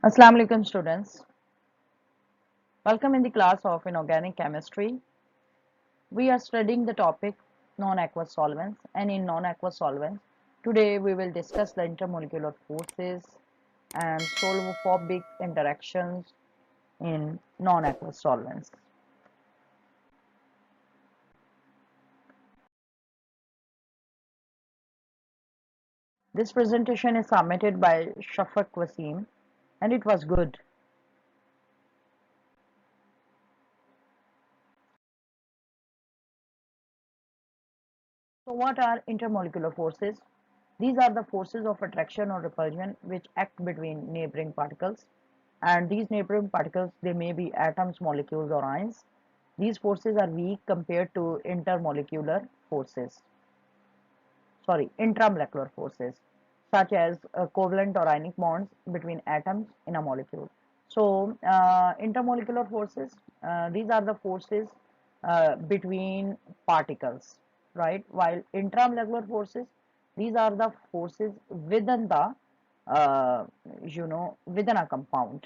Assalamu alaikum students. Welcome in the class of inorganic chemistry. We are studying the topic non-aqueous solvents, and in non-aqueous solvents today we will discuss the intermolecular forces and solvophobic interactions in non-aqueous solvents. This presentation is submitted by Shafaq Wasim and it was good. So what are intermolecular forces? These are the forces of attraction or repulsion which act between neighboring particles, and these neighboring particles, they may be atoms, molecules or ions. These forces are weak compared to intramolecular forces such as covalent or ionic bonds between atoms in a molecule. So intermolecular forces, these are the forces between particles, right? While intramolecular forces, these are the forces within the within a compound.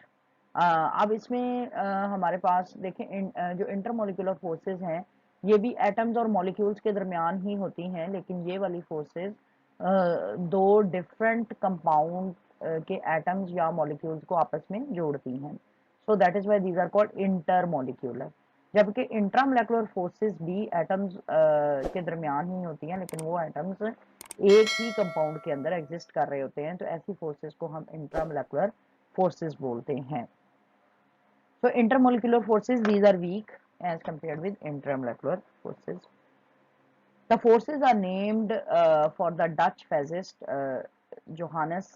अब इसमें हमारे पास देखें जो intermolecular forces हैं ये भी atoms और molecules के दरमियान ही होती हैं, लेकिन ये वाली फोर्सेस दो डिफरेंट कंपाउंड के एटम्स या मॉलिक्यूल्स को आपस में जोड़ती हैं. So that is why these are called intermolecular. जबकि इंट्रामोलेकुलर फोर्सेस भी एटम्स के दरमियान ही होती हैं, लेकिन वो एटम्स एक ही कंपाउंड के अंदर एग्जिस्ट कर रहे होते हैं, तो ऐसी फोर्सेस को हम इंट्रामोलेकुलर फोर्सेस बोलते हैं. So intermolecular forces, these are weak as compared with intramolecular forces. The forces are named for the Dutch physicist Johannes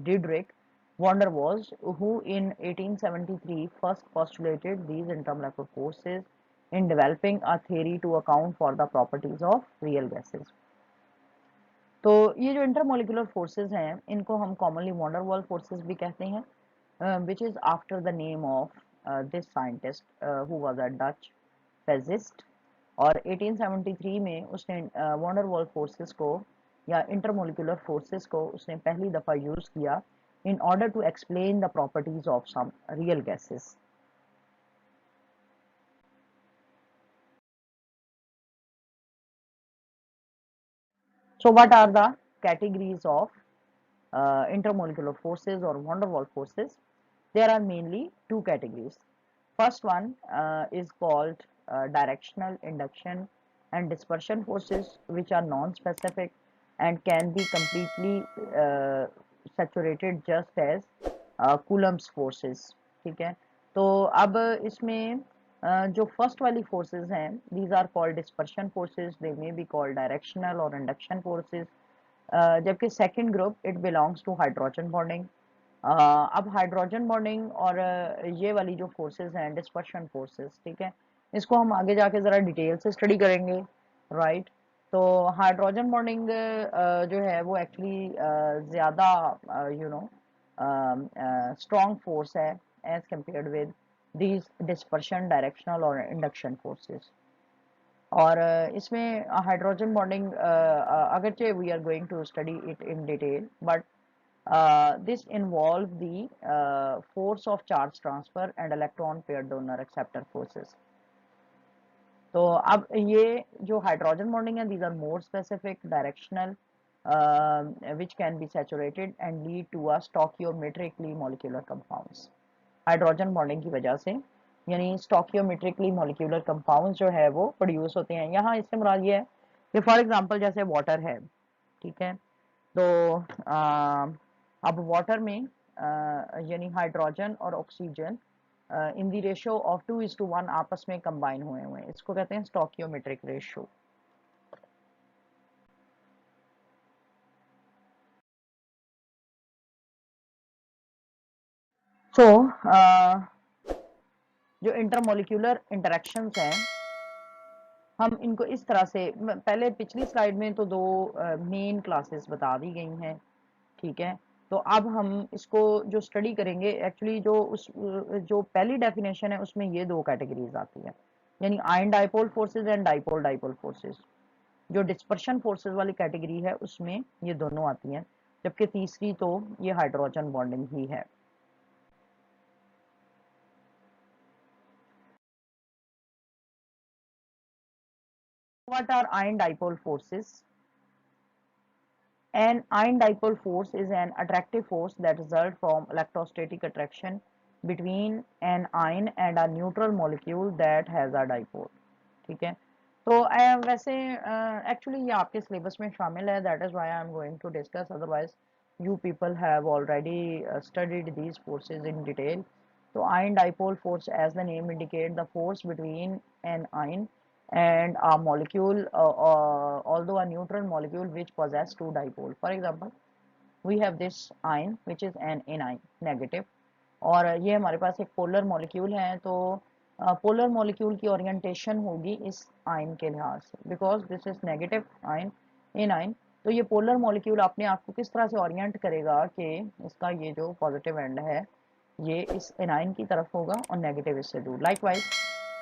Diederik van der Waals, who in 1873 first postulated these intermolecular forces in developing a theory to account for the properties of real gases. तो ये जो intermolecular forces हैं इनको हम commonly von डर वाल forces भी कहते हैं, which is after the name of this scientist who was a Dutch physicist. और 1873 में उसने वॉन डर वाल फोर्सेस को या इंटरमोलिकुलर फोर्सेस को उसने पहली दफ़ा यूज़ किया in order to explain the properties of some real gases. So what are the categories of intermolecular forces or van der Waals forces? There are mainly two categories. First one is called directional induction and dispersion forces, which are non-specific and can be completely saturated just as Coulomb's forces. ठीक है, तो अब इसमें जो first वाली forces हैं, these are called dispersion forces, they may be called directional or induction forces. जबकि second group it belongs to hydrogen bonding. अब हाइड्रोजन बॉन्डिंग और ये वाली जो फोर्सेस हैं डिस्पर्शन फोर्सेस, ठीक है, इसको हम आगे जाके ज़रा डिटेल से स्टडी करेंगे, राइट. तो हाइड्रोजन बॉन्डिंग जो है वो एक्चुअली ज़्यादा यू नो स्ट्रॉन्ग फोर्स है as compared with these dispersion, directional और इंडक्शन फोर्सेस. और इसमें हाइड्रोजन बॉन्डिंग अगरचे we are going to study it in detail, but this involve the force of charge transfer and electron pair donor acceptor forces. तो अब ये जो hydrogen bonding है, these are more specific, directional, which can be saturated and lead to a stoichiometrically molecular compounds. Hydrogen bonding की वजह से यानी स्टॉकियोमेट्रिकली molecular compounds जो है वो प्रोड्यूस होते हैं. यहाँ इससे मुराद ये है कि फॉर एग्जांपल जैसे वाटर है, ठीक है, तो अब वाटर में यानी हाइड्रोजन और oxygen in the ratio of 2:1 आपस में कंबाइन हुए हुए हैं, इसको कहते हैं स्टॉकियोमेट्रिक रेशियो. सो जो इंटरमोलिक्यूलर इंटरेक्शंस हैं हम इनको इस तरह से, पहले पिछली स्लाइड में तो दो मेन क्लासेस बता दी गई हैं, ठीक है. तो अब हम इसको जो स्टडी करेंगे एक्चुअली जो पहली डेफिनेशन है उसमें ये दो कैटेगरीज आती है, यानी ion dipole forces and dipole dipole forces. जो डिस्पर्शन फोर्सेस वाली कैटेगरी है उसमें ये दोनों आती हैं, जबकि तीसरी तो ये हाइड्रोजन बॉन्डिंग ही है. what are ion dipole forces? An ion dipole force is an attractive force that results from electrostatic attraction between an ion and a neutral molecule that has a dipole. ठीक है, तो वैसे actually ये आपके syllabus में शामिल है, that is why I am going to discuss, otherwise you people have already studied these forces in detail. So ion dipole force, as the name indicates, the force between an ion and a molecule, although a neutral molecule which possess two dipole. For example, we have this ion which is an anion negative, और ये हमारे पास एक polar molecule है, तो polar molecule की orientation होगी इस ion के लिहाज से, because this is negative ion in ion, तो ये पोलर मॉलिक्यूल अपने आप को किस तरह से ओरिएंट करेगा कि इसका ये जो पॉजिटिव एंड है ये इस एनाइन की तरफ होगा और नेगेटिव इससे दूर। लाइकवाइज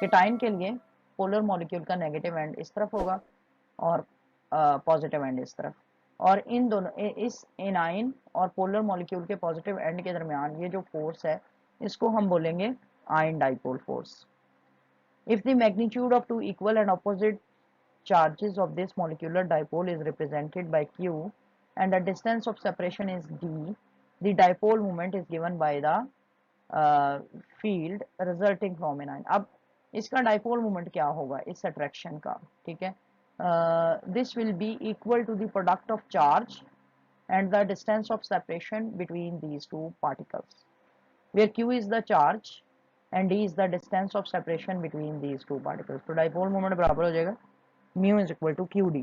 केटाइन के लिए पोलर मॉलिक्यूल का नेगेटिव एंड इस तरफ होगा और पॉजिटिव एंड इस तरफ, और इन दोनों इस एनाइन और पोलर मॉलिक्यूल के पॉजिटिव एंड के दरमियान ये जो फोर्स है इसको हम बोलेंगे ion dipole force. If the magnitude of two equal and opposite charges of this molecular dipole is represented by q and the distance of separation is d, the dipole moment is given by the field resulting from an ion। अब इसका dipole moment क्या होगा इस attraction का, ठीक है, this will be equal to the product of charge and the distance of separation between these two particles, where q is the charge and d is the distance of separation between these two particles। तो dipole moment बराबर हो जाएगा mu is equal to qd।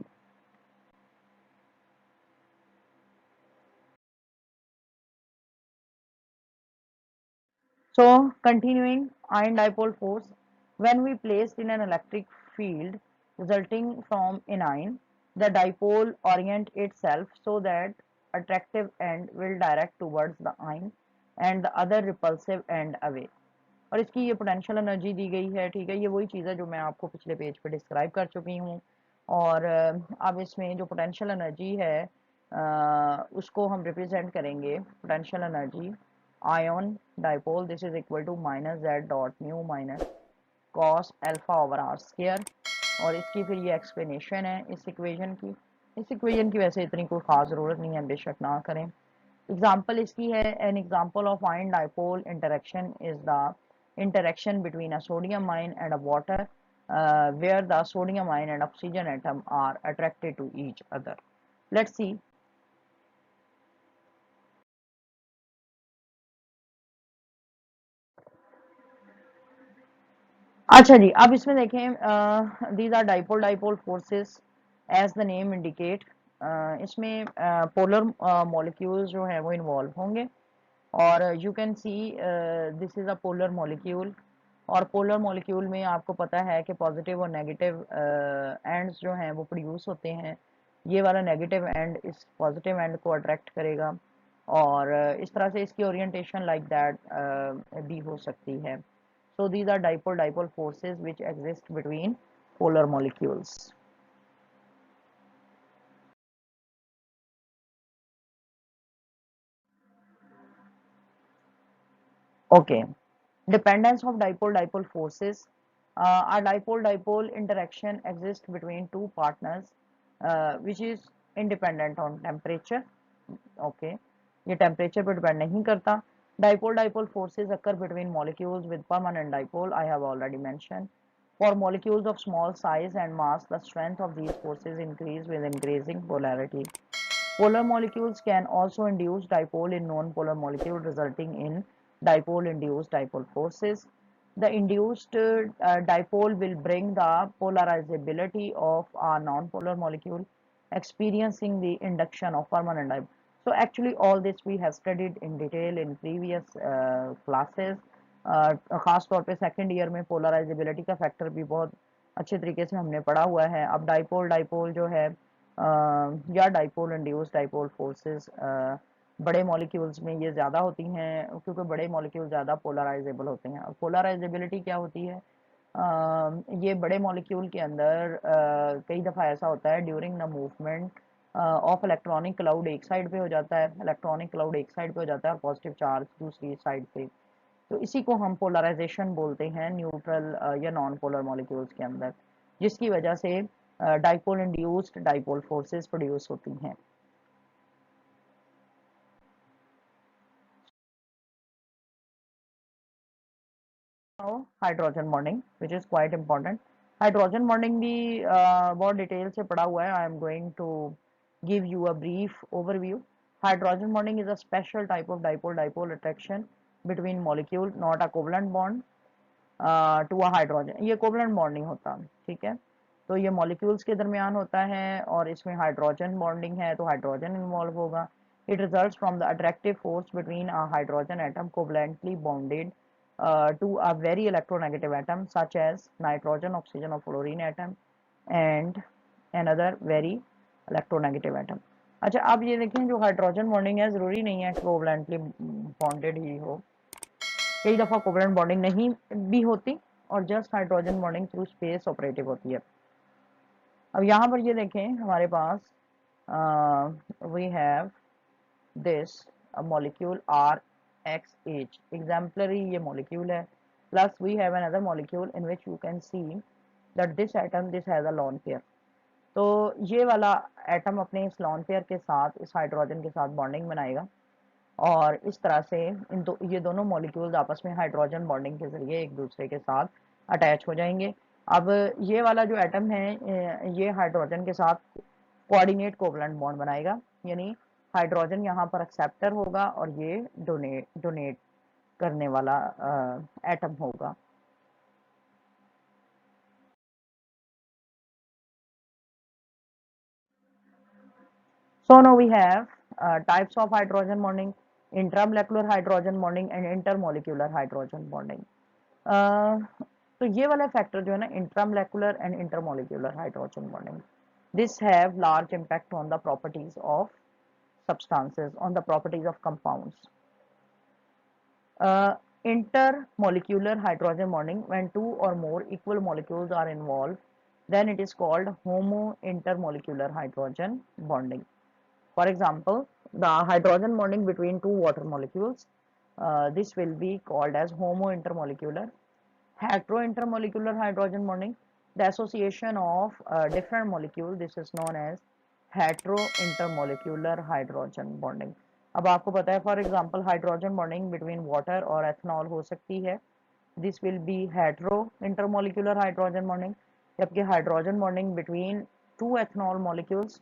So continuing ion dipole force, when we placed in an electric field resulting from an ion, the dipole orient itself so that attractive end will direct towards the ion and the other repulsive end away। और इसकी ये potential energy दी गई है, ठीक है, ये वही चीज़ है जो मैं आपको पिछले पेज पे डिस्क्राइब कर चुकी हूँ। और अब इसमें जो पोटेंशियल एनर्जी है उसको हम रिप्रेजेंट करेंगे, potential energy ion dipole, this is equal to minus z dot mu minus cos alpha over r square, और इसकी फिर ये एक्सप्लेनेशन है इस इक्वेशन की। इस इक्वेशन की वैसे इतनी कोई ख़ास ज़रूरत नहीं है, बेशक ना करें। एग्जाम्पल इसकी है, an example of ion dipole interaction is the interaction between a sodium ion and a water where the sodium ion and oxygen atom are attracted to each other। Let's see। अच्छा जी, अब इसमें देखें these are dipole dipole forces as the name indicate। इसमें polar molecules जो है वो involve होंगे, और you can see this is a polar molecule, और पोलर मॉलिक्यूल में आपको पता है कि पॉजिटिव और नेगेटिव एंड्स जो हैं वो प्रोड्यूस होते हैं। ये वाला नेगेटिव एंड इस पॉजिटिव एंड को अट्रैक्ट करेगा, और इस तरह से इसकी ओरिएंटेशन लाइक दैट भी हो सकती है। So these are dipole dipole forces which exist between polar molecules. Okay, dependence of dipole dipole forces। A dipole dipole interaction exists between two partners which is independent on temperature। Okay, ये temperature पर depend नहीं करता। Dipole dipole forces occur between molecules with permanent dipole, I have already mentioned। For molecules of small size and mass, the strength of these forces increase with increasing polarity। Polar molecules can also induce dipole in non-polar molecule, resulting in dipole-induced dipole forces। The induced dipole will bring the polarizability of a non-polar molecule, experiencing the induction of permanent dipole। So actually all this we have studied in detail in previous classes। खास तौर पे second year में polarisability का factor भी बहुत अच्छे तरीके से हमने पढ़ा हुआ है। अब डाइपोल डाइपोल जो है या डाइपोल इंड्यूस्ड डाइपोल फोर्सेस बड़े मॉलिक्यूल्स में ये ज़्यादा होती हैं, क्योंकि बड़े मॉलिक्यूल ज़्यादा पोलराइजेबल होते हैं। और पोलराइजेबिलिटी क्या होती है, ये बड़े मॉलिक्यूल के अंदर कई दफ़ा ऐसा होता है during the movement of electronic cloud एक साइड पे हो जाता है, इलेक्ट्रॉनिक क्लाउड एक साइड पे हो जाता है और पॉजिटिव चार्ज दूसरी साइड पे, तो इसी को हम पोलराइजेशन बोलते हैं न्यूट्रल या नॉन पोलर मॉलिक्यूल्स के अंदर, जिसकी वजह से dipole induced dipole forces produce होती हैं। Hydrogen bonding which is quite important. Hydrogen bonding भी बहुत डिटेल से पढ़ा हुआ है। I am going to give you a brief overview. Hydrogen bonding is a special type of dipole dipole attraction between molecule, not a covalent bond to a hydrogen. ये covalent bond नहीं होता, ठीक है। तो ये मॉलिक्यूल्स के दरमियान होता है और इसमें हाइड्रोजन बॉन्डिंग है तो हाइड्रोजन इन्वॉल्व होगा। It results from the attractive force between a hydrogen atom covalently bonded to a very electronegative atom such as nitrogen, oxygen or fluorine atom and another very electronegative atom। अच्छा, अब ये देखें जो hydrogen bonding है ज़रूरी नहीं है कि कोवलेंटली बॉन्डेड ही हो, कई दफ़ा कोवलेंट बॉन्डिंग नहीं भी होती और just hydrogen bonding through space operative होती है। अब यहाँ पर ये देखें हमारे पास we have this a molecule RXH exemplary ये molecule है, plus we have another molecule in which you can see that this atom this has a lone pair। तो ये वाला एटम अपने इस लॉन पेयर के साथ इस हाइड्रोजन के साथ बॉन्डिंग बनाएगा और इस तरह से ये दोनों मॉलिक्यूल्स आपस में हाइड्रोजन बॉन्डिंग के जरिए एक दूसरे के साथ अटैच हो जाएंगे। अब ये वाला जो एटम है ये हाइड्रोजन के साथ कोऑर्डिनेट कोवलेंट बॉन्ड बनाएगा, यानी हाइड्रोजन यहाँ पर एक्सेप्टर होगा और ये डोनेट करने वाला एटम होगा। So now we have types of hydrogen bonding, intramolecular hydrogen bonding and intermolecular hydrogen bonding। तो ये वाला फैक्टर जो है ना intramolecular and intermolecular hydrogen bonding, this have large impact on the properties of substances, on the properties of compounds। Intermolecular hydrogen bonding, when two or more equal molecules are involved, then it is called homo intermolecular hydrogen bonding। For example, the hydrogen bonding between two water molecules, this will be called as homo intermolecular। Hetero intermolecular hydrogen bonding, the association of different molecules, this is known as hetero intermolecular hydrogen bonding। अब आपको पता है for example hydrogen bonding between water और ethanol हो सकती है, this will be hetero intermolecular hydrogen bonding. जबकि hydrogen bonding between two ethanol molecules,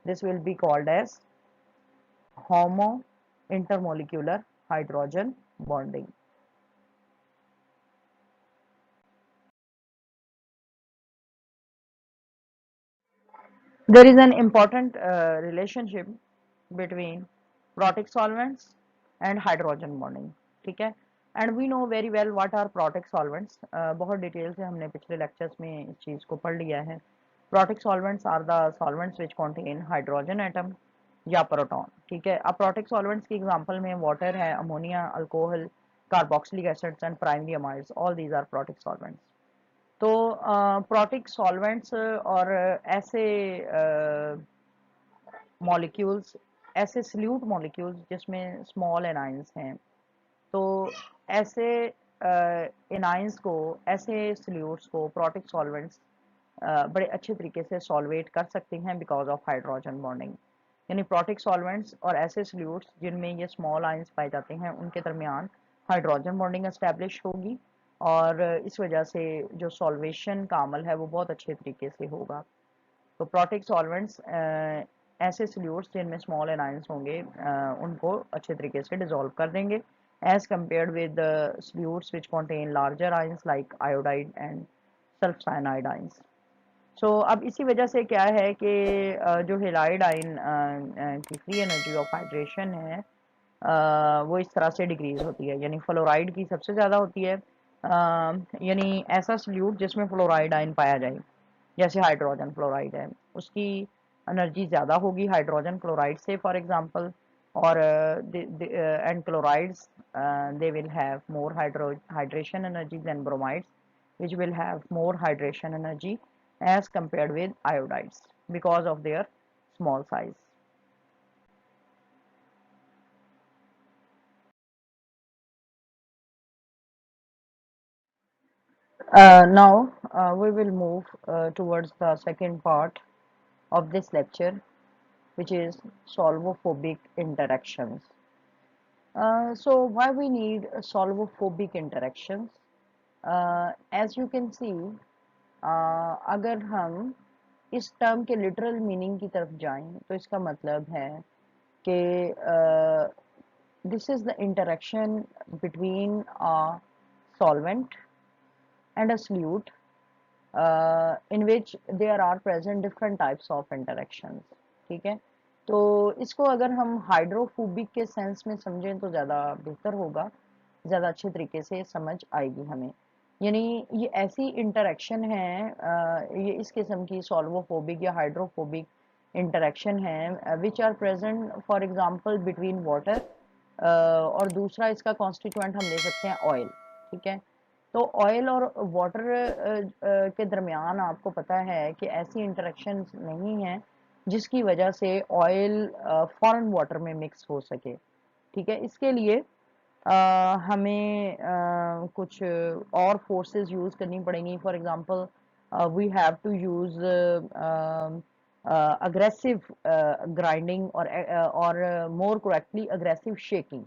this will be called as homo intermolecular hydrogen bonding. There is an important relationship between protic solvents and hydrogen bonding, ठीक है। And we know very well what are protic solvents, बहुत detail से हमने पिछले lectures में इस चीज़ को पढ़ लिया है। Protic solvents are the solvents which contain hydrogen atom या प्रोटॉन, ठीक है। अब प्रोटिक सॉल्वेंट्स की एग्जांपल में वाटर है, ammonia, alcohol, carboxylic acids and primary amides, all these are protic solvents. तो प्रोटिक सॉल्वेंट्स और ऐसे मॉलिक्यूल्स, ऐसे सल्यूट मॉलिक्यूल्स जिसमें स्मॉल एनाइंस हैं, तो ऐसे एनाइंस को, ऐसे सल्यूट्स को प्रोटिक सॉल्वेंट्स बड़े अच्छे तरीके से सॉल्वेट कर सकते हैं बिकॉज ऑफ हाइड्रोजन बॉन्डिंग। यानी प्रोटिक सॉल्वेंट्स और ऐसे सल्यूट्स जिनमें ये स्मॉल आइंस पाए जाते हैं उनके दरमियान हाइड्रोजन बॉन्डिंग एस्टेब्लिश होगी और इस वजह से जो सॉल्वेशन का अमल है वो बहुत अच्छे तरीके से होगा। तो प्रोटिक सॉल्वेंट्स ऐसे सल्यूट्स जिनमें स्मॉल एनाइंस होंगे उनको अच्छे तरीके से डिसॉल्व कर देंगे as compared with solutes which contain larger ions like iodide and sulphocyanide ions. So अब इसी वजह से क्या है कि जो हेलाइड आइन की फ्री एनर्जी ऑफ हाइड्रेशन है वो इस तरह से डिक्रीज होती है, यानी फ्लोराइड की सबसे ज़्यादा होती है। यानी ऐसा सल्यूट जिसमें फ्लोराइड आइन पाया जाए, जैसे हाइड्रोजन फ्लोराइड है, उसकी एनर्जी ज़्यादा होगी हाइड्रोजन क्लोराइड से फॉर एग्जांपल। और and chlorides they will have more hydration energy than bromides, which will have more hydration energy as compared with iodides because of their small size। Now we will move towards the second part of this lecture, which is solvophobic interactions. So why we need solvophobic interactions? As you can see, अगर हम इस term के literal meaning की तरफ जाएं तो इसका मतलब है कि this is the interaction between a solvent and a solute in which there are present different types of interactions. ठीक है, तो इसको अगर हम हाइड्रोफोबिक के सेंस में समझें तो ज़्यादा बेहतर होगा, ज़्यादा अच्छे तरीके से समझ आएगी हमें। यानी ये ऐसी इंटरेक्शन है, ये इस किस्म की सॉल्वोफोबिक या हाइड्रोफोबिक इंटरेक्शन है which are present for example between water, और दूसरा इसका कॉन्स्टिट्यूएंट हम ले सकते हैं ऑयल। ठीक है, तो ऑयल और वाटर के दरमियान आपको पता है कि ऐसी इंटरेक्शन नहीं है जिसकी वजह से ऑयल फॉरेन वाटर में मिक्स हो सके। ठीक है, इसके लिए हमें कुछ और फोर्सेस यूज करनी पड़ेंगी। For example we have to use aggressive grinding और मोर करेक्टली अग्रेसिव शेकिंग।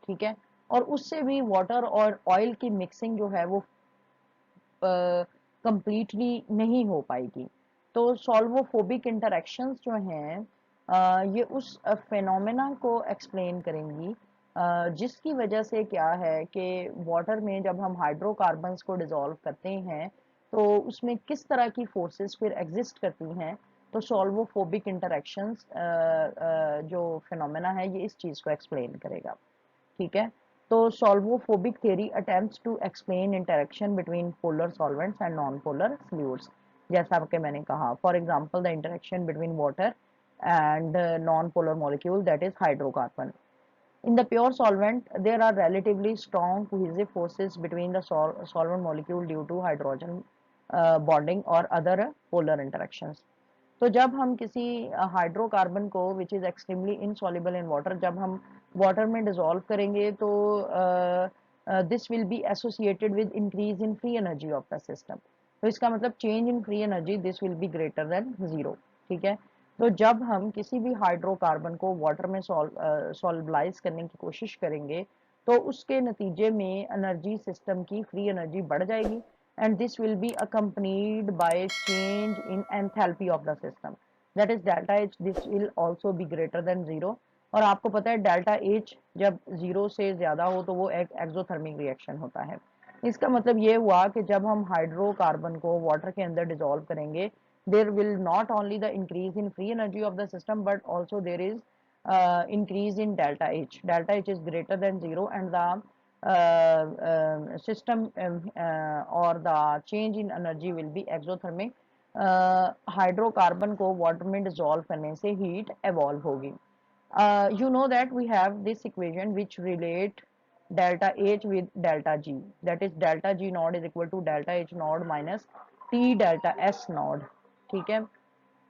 ठीक है, और उससे भी वाटर और ऑयल की मिक्सिंग जो है वो कंप्लीटली नहीं हो पाएगी। तो सॉल्वोफोबिक इंटरेक्शंस जो हैं ये उस फेनोमेना को एक्सप्लेन करेंगी जिसकी वजह से क्या है कि वाटर में जब हम हाइड्रोकार्बन्स को डिसॉल्व करते हैं तो उसमें किस तरह की फोर्सेस फिर एग्जिस्ट करती हैं। तो सॉल्वोफोबिक इंटरेक्शंस जो फेनोमेना है ये इस चीज़ को एक्सप्लेन करेगा। ठीक है, तो solvophobic theory attempts to explain interaction between polar solvents and non-polar fluids, जैसा कि मैंने कहा for example the interaction between water and non-polar molecule that is hydrocarbon. In the pure solvent there are relatively strong cohesive forces between the solvent molecule due to hydrogen bonding or other polar interactions. तो जब हम किसी hydrocarbon को which is extremely insoluble in water जब हम water में dissolve करेंगे तो this will be associated with increase in free energy of the system. तो इसका मतलब change in free energy this will be greater than zero. ठीक है, तो जब हम किसी भी हाइड्रोकार्बन को वाटर में सॉल्वलाइज करने की कोशिश करेंगे तो उसके नतीजे में एनर्जी सिस्टम की फ्री एनर्जी बढ़ जाएगी and this will be accompanied by change in enthalpy of the system, that is delta H, this will also be greater than zero। और आपको पता है डेल्टा H जब जीरो से ज्यादा हो तो वो एक एक्सोथर्मिक रिएक्शन होता है। इसका मतलब ये हुआ कि जब हम हाइड्रोकार्बन को वाटर के अंदर डिसॉल्व करेंगे there will not only the increase in free energy of the system but also there is increase in delta H. Delta H is greater than zero and the system or the change in energy will be exothermic। Hydrocarbon को water में dissolve करने से heat evolve होगी। you know that we have this equation which relate delta H with delta G, that is delta G naught is equal to delta H naught minus T delta S naught। ठीक है,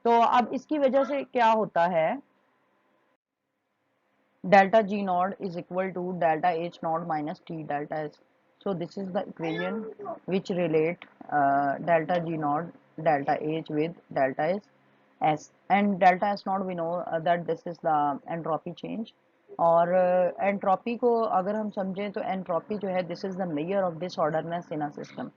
तो अब इसकी वजह से क्या होता है, delta G naught is equal to delta H naught minus T delta S। So this is the equation which relate delta G naught delta H with delta S and delta S naught we know that this is the entropy change। और entropy को अगर हम समझें तो entropy जो है this is the measure of disorderness in a system.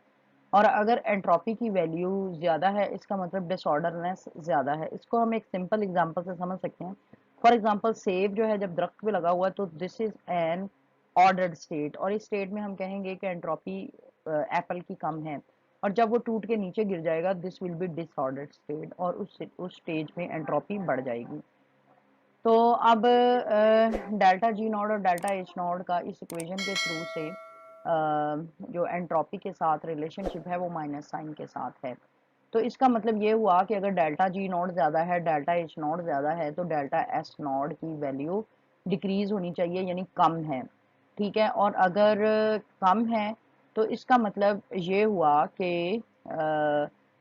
और अगर एंट्रोपी की वैल्यू ज़्यादा है इसका मतलब डिसऑर्डरनेस ज़्यादा है। इसको हम एक सिंपल एग्जांपल से समझ सकते हैं। फॉर एग्जांपल सेब जो है जब दरख्त पे लगा हुआ है तो this is an ordered state, और इस स्टेट में हम कहेंगे कि एंट्रोपी एप्पल की कम है, और जब वो टूट के नीचे गिर जाएगा this will B disordered state और उस स्टेज में एंट्रोपी बढ़ जाएगी। तो अब डेल्टा जी नॉट और डेल्टा एच नॉट का इस इक्वेशन के थ्रू से जो एंट्रोपी के साथ रिलेशनशिप है वो माइनस साइन के साथ है। तो इसका मतलब ये हुआ कि अगर डेल्टा जी नॉट ज़्यादा है डेल्टा एच नॉट ज़्यादा है तो डेल्टा एस नॉट की वैल्यू डिक्रीज होनी चाहिए यानी कम है। ठीक है, और अगर कम है तो इसका मतलब ये हुआ कि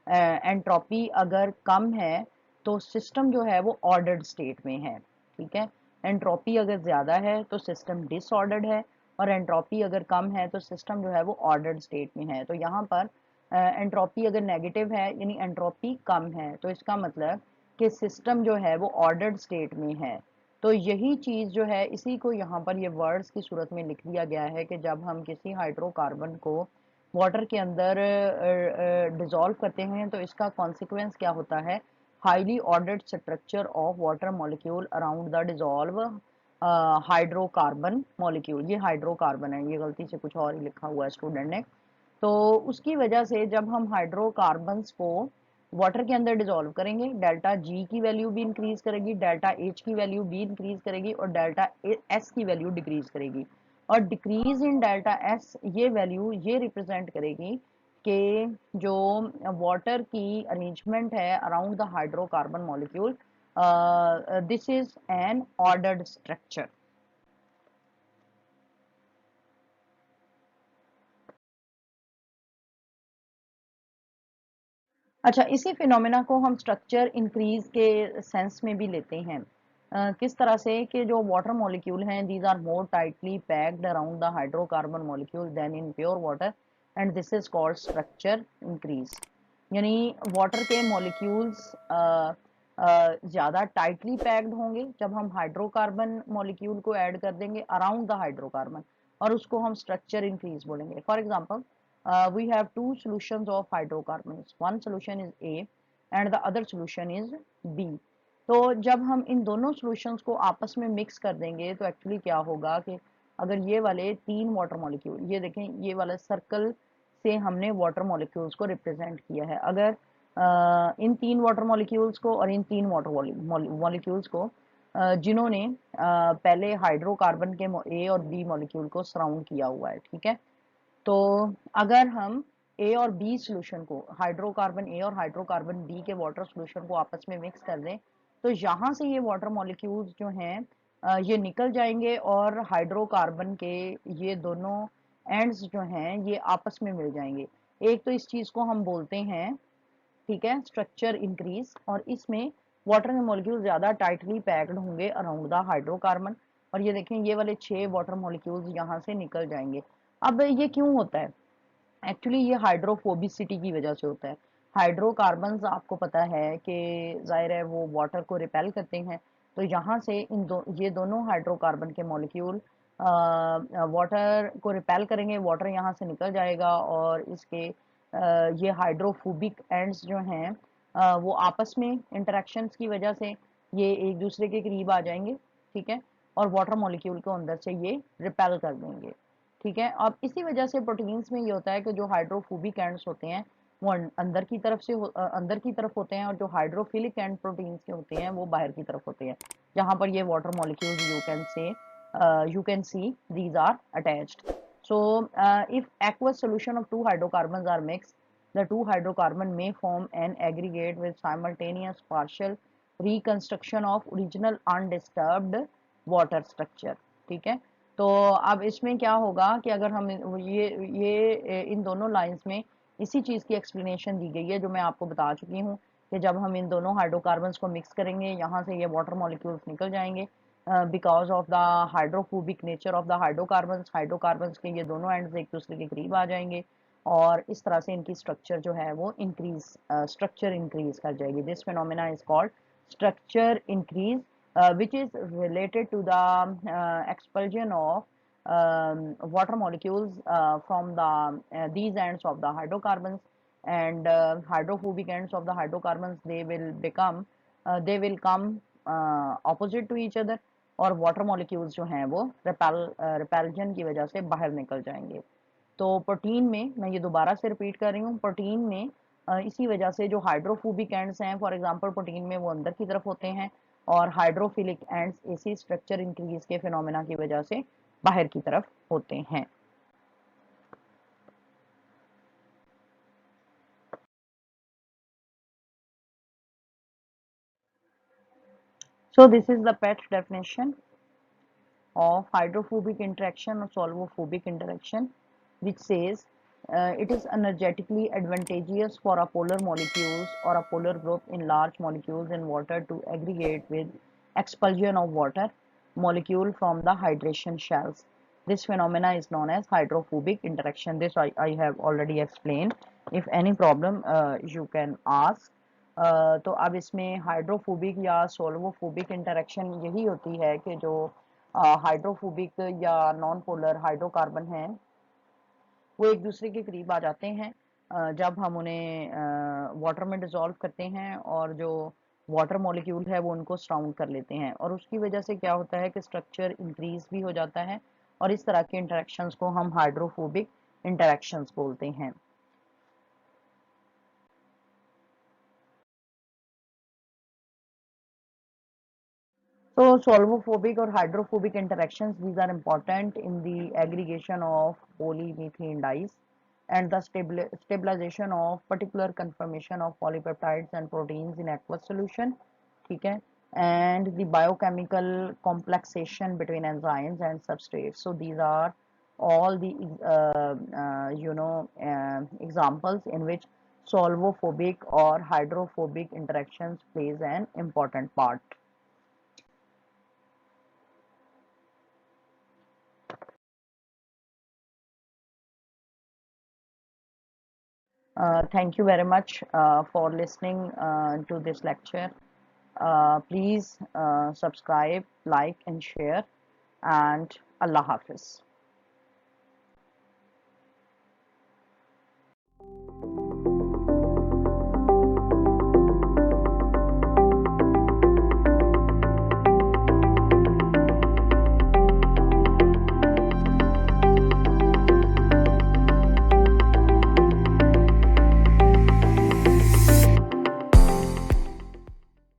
एंट्रोपी अगर कम है तो सिस्टम जो है वो ऑर्डर्ड स्टेट में है। ठीक है, एंट्रोपी अगर ज़्यादा है तो सिस्टम डिसऑर्डर्ड है और एंट्रोपी अगर कम है तो सिस्टम जो है वो ऑर्डर्ड स्टेट में है। तो यहाँ पर एंट्रोपी अगर नेगेटिव है यानी एंट्रोपी कम है, तो इसका मतलब कि सिस्टम जो है वो ऑर्डर्ड स्टेट में है। तो यही चीज़ जो है इसी को यहाँ पर ये वर्ड्स की सूरत में लिख दिया गया है कि जब हम किसी हाइड्रोकार्बन को वाटर के अंदर डिसॉल्व करते हैं तो इसका कॉन्सिक्वेंस क्या होता है, highly ordered structure of water molecule around the dissolve hydrocarbon molecule. ये हाइड्रोकार्बन है, ये गलती से कुछ और ही लिखा हुआ है स्टूडेंट ने। तो उसकी वजह से जब हम हाइड्रोकार्बन्स को वाटर के अंदर डिसॉल्व करेंगे, डेल्टा जी की वैल्यू भी इंक्रीज करेगी, डेल्टा एच की वैल्यू भी इंक्रीज करेगी और डेल्टा एस की वैल्यू डिक्रीज करेगी। और डिक्रीज इन डेल्टा एस ये वैल्यू ये रिप्रेजेंट करेगी कि जो वाटर की अरेंजमेंट है around the hydrocarbon molecule, this is an ordered structure. अच्छा, इसी फिनोमेना को हम स्ट्रक्चर इंक्रीज के सेंस में भी लेते हैं। किस तरह से कि जो वाटर मॉलिक्यूल हैं these are more tightly packed around the hydrocarbon molecule than in pure water and this is called structure increase. यानी वाटर के मॉलिक्यूल्स ज़्यादा टाइटली पैक्ड होंगे जब हम हाइड्रोकार्बन मॉलिक्यूल को ऐड कर देंगे अराउंड द हाइड्रोकार्बन, और उसको हम स्ट्रक्चर इंक्रीज बोलेंगे। For example, we have two solutions of hydrocarbons. One solution is A and the other solution is B. तो जब हम इन दोनों सॉल्यूशंस को आपस में मिक्स कर देंगे तो एक्चुअली क्या होगा कि अगर ये वाले तीन वाटर मॉलिक्यूल, ये देखें ये वाला सर्कल से हमने वाटर मॉलिक्यूल्स को रिप्रेजेंट किया है, अगर इन तीन वाटर मॉलिक्यूल्स को और इन तीन वाटर मॉलिक्यूल्स को जिन्होंने पहले हाइड्रोकार्बन के ए और बी मॉलिक्यूल को सराउंड किया हुआ है, ठीक है। तो अगर हम ए और बी सॉल्यूशन को, हाइड्रोकार्बन ए और हाइड्रोकार्बन बी के वाटर सॉल्यूशन को आपस में मिक्स कर दें तो यहाँ से ये वाटर मॉलिक्यूल्स जो हैं ये निकल जाएंगे और हाइड्रोकार्बन के ये दोनों एंड्स जो हैं ये आपस में मिल जाएंगे। एक तो इस चीज़ को हम बोलते हैं, ठीक है, स्ट्रक्चर इंक्रीज, और इसमें वाटर के मॉलिक्यूल ज्यादा टाइटली पैक्ड होंगे अराउंड द हाइड्रोकार्बन। और ये देखें ये वाले 6 वाटर मॉलिक्यूल्स यहाँ से निकल जाएंगे। अब ये क्यों होता है, एक्चुअली ये हाइड्रोफोबिसिटी की वजह से होता है। हाइड्रोकार्बन्स आपको पता है कि जाहिर है वो वाटर को रिपेल करते हैं, तो यहाँ से ये दोनों हाइड्रोकार्बन के मॉलिक्यूल वाटर को रिपेल करेंगे, वाटर यहाँ से निकल जाएगा और इसके ये हाइड्रोफोबिक एंड्स जो हैं वो आपस में इंटरेक्शंस की वजह से ये एक दूसरे के करीब आ जाएंगे, ठीक है, और वाटर मॉलिक्यूल को अंदर से ये रिपेल कर देंगे, ठीक है। अब इसी वजह से प्रोटीन्स में ये होता है कि जो हाइड्रोफोबिक एंड्स होते हैं वो अंदर की तरफ से अंदर की तरफ होते हैं, और जो हाइड्रोफिलिक एंड प्रोटीन्स के होते हैं वो बाहर की तरफ होते हैं, जहां पर ये water molecules you can see these are attached. So if aqueous solution of two hydrocarbons are mixed, the two hydrocarbon may form an aggregate with simultaneous partial reconstruction of original undisturbed water structure, ठीक है। तो अब इसमें क्या होगा कि अगर हम ये इन दोनों लाइंस में इसी चीज़ की एक्सप्लेनेशन दी गई है जो मैं आपको बता चुकी हूँ कि जब हम इन दोनों हाइड्रोकार्बन्स को मिक्स करेंगे यहाँ से ये वाटर मॉलिक्यूल्स निकल जाएंगे because of the hydrophobic nature of the hydrocarbons. Hydrocarbons के ये दोनों एंड्स एक दूसरे के करीब आ जाएंगे और इस तरह से इनकी स्ट्रक्चर जो है वो स्ट्रक्चर इंक्रीज कर जाएगी। This phenomena is called structure increase which is related to the expulsion of water molecules from the these ends of the hydrocarbons, and hydrophobic ends of the hydrocarbons they will come opposite to each other, और water molecules जो हैं वो रिपेल्जन की वजह से बाहर निकल जाएंगे। तो प्रोटीन में, मैं ये दोबारा से रिपीट कर रही हूँ, प्रोटीन में इसी वजह से जो हाइड्रोफोबिक एंड्स हैं फॉर एग्जांपल प्रोटीन में वो अंदर की तरफ होते हैं, और हाइड्रोफिलिक एंड्स इसी स्ट्रक्चर इंक्रीज के फिनोमेना की वजह से बाहर की तरफ होते हैं। So this is the PET definition of hydrophobic interaction or solvophobic interaction, which says it is energetically advantageous for a polar molecules or a polar group in large molecules in water to aggregate with expulsion of water molecule from the hydration shells. This phenomena is known as hydrophobic interaction. This I have already explained if any problem you can ask. तो अब इसमें hydrophobic या सोल्वोफोबिक interaction यही होती है कि जो hydrophobic या नॉन पोलर हाइड्रोकार्बन हैं वो एक दूसरे के करीब आ जाते हैं जब हम उन्हें वाटर में डिसॉल्व करते हैं, और जो वाटर मॉलिक्यूल है वो उनको सराउंड कर लेते हैं, और उसकी वजह से क्या होता है कि स्ट्रक्चर इंक्रीज भी हो जाता है, और इस तरह के इंटरेक्शंस को हम हाइड्रोफोबिक इंटरेक्शंस बोलते हैं। So solvophobic or hydrophobic interactions, these are important in the aggregation of polymethylene dyes and the stabilization of particular conformation of polypeptides and proteins in aqueous solution. ठीक है, and the biochemical complexation between enzymes and substrates. So these are all the examples in which solvophobic or hydrophobic interactions plays an important part. Thank you very much for listening to this lecture. Please subscribe, like, and share. And Allah Hafiz.